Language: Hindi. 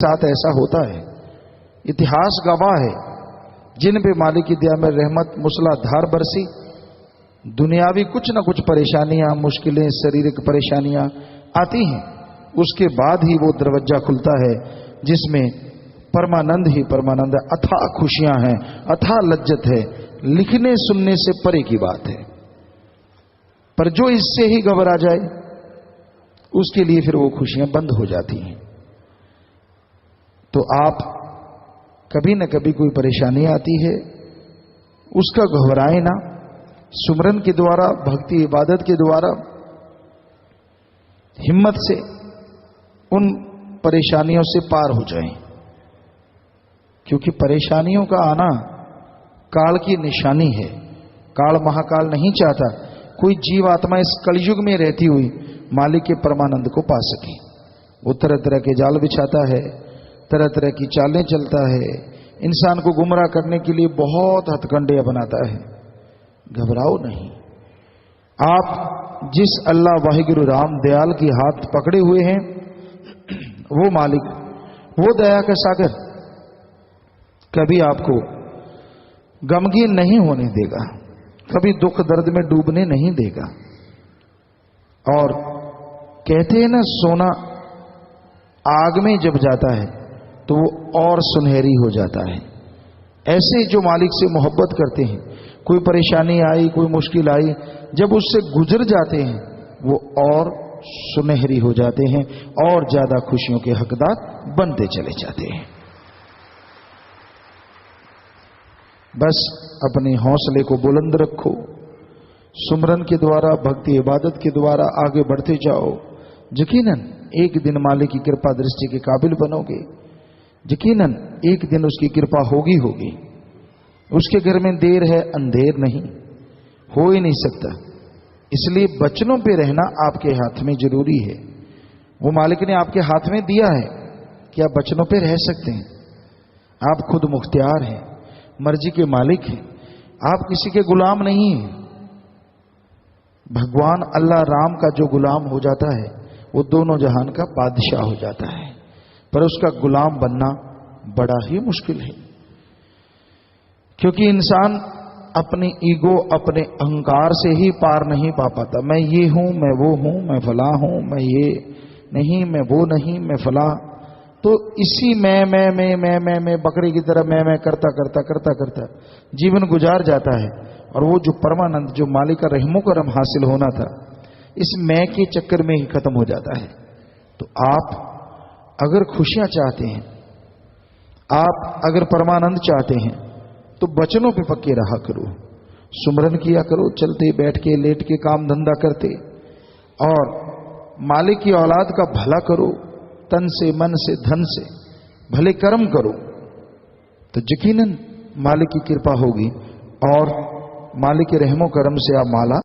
साथ ऐसा होता है। इतिहास गवाह है, जिन पे मालिक की दया में रहमत मूसलाधार बरसी, दुनियावी कुछ न कुछ परेशानियां, मुश्किलें, शारीरिक परेशानियां आती हैं, उसके बाद ही वो दरवाजा खुलता है जिसमें परमानंद ही परमानंद है, अथाह खुशियां हैं, अथाह लज्जत है, लिखने सुनने से परे की बात है। पर जो इससे ही घबरा जाए उसके लिए फिर वो खुशियां बंद हो जाती हैं। तो आप कभी न कभी कोई परेशानी आती है, उसका घबराए ना, सुमरन के द्वारा, भक्ति इबादत के द्वारा हिम्मत से उन परेशानियों से पार हो जाएं। क्योंकि परेशानियों का आना काल की निशानी है। काल महाकाल नहीं चाहता कोई जीवात्मा इस कलयुग में रहती हुई मालिक के परमानंद को पा सके। वो तरह तरह के जाल बिछाता है, तरह तरह की चालें चलता है, इंसान को गुमराह करने के लिए बहुत हथकंडे अपनाता है। घबराओ नहीं। आप जिस अल्लाह वाहिगुरु राम दयाल की हाथ पकड़े हुए हैं, वो मालिक, वो दया का सागर कभी आपको गमगीन नहीं होने देगा, कभी दुख दर्द में डूबने नहीं देगा। और कहते हैं ना, सोना आग में जब जाता है तो वो और सुनहरी हो जाता है। ऐसे जो मालिक से मोहब्बत करते हैं, कोई परेशानी आई, कोई मुश्किल आई, जब उससे गुजर जाते हैं वो और सुनहरी हो जाते हैं और ज्यादा खुशियों के हकदार बनते चले जाते हैं। बस अपने हौसले को बुलंद रखो, सुमरन के द्वारा, भक्ति इबादत के द्वारा आगे बढ़ते जाओ। यकीनन एक दिन मालिक की कृपा दृष्टि के काबिल बनोगे, यकीनन एक दिन उसकी कृपा होगी होगी। उसके घर में देर है, अंधेर नहीं, हो ही नहीं सकता। इसलिए बचनों पे रहना आपके हाथ में जरूरी है। वो मालिक ने आपके हाथ में दिया है कि आप बचनों पे रह सकते हैं। आप खुद मुख्तियार हैं, मर्जी के मालिक हैं, आप किसी के गुलाम नहीं हैं। भगवान अल्लाह राम का जो गुलाम हो जाता है वो दोनों जहान का बादशाह हो जाता है, पर उसका गुलाम बनना बड़ा ही मुश्किल है। क्योंकि इंसान अपनी ईगो, अपने अहंकार से ही पार नहीं पा पाता। मैं ये हूं, मैं वो हूं, मैं फला हूं, मैं ये नहीं, मैं वो नहीं, मैं फला। तो इसी मैं बकरी की तरह मैं करता करता करता करता जीवन गुजार जाता है। और वो जो परमानंद, जो मालिक का रहमो करम हासिल होना था, इस मैं के चक्कर में ही खत्म हो जाता है। तो आप अगर खुशियां चाहते हैं, आप अगर परमानंद चाहते हैं, तो बचनों पे पक्के रहा करो, सुमरन किया करो, चलते बैठ के लेट के काम धंधा करते, और मालिक की औलाद का भला करो, तन से, मन से, धन से भले कर्म करो, तो यकीनन मालिक की कृपा होगी और मालिक के रहमो करम से आप माला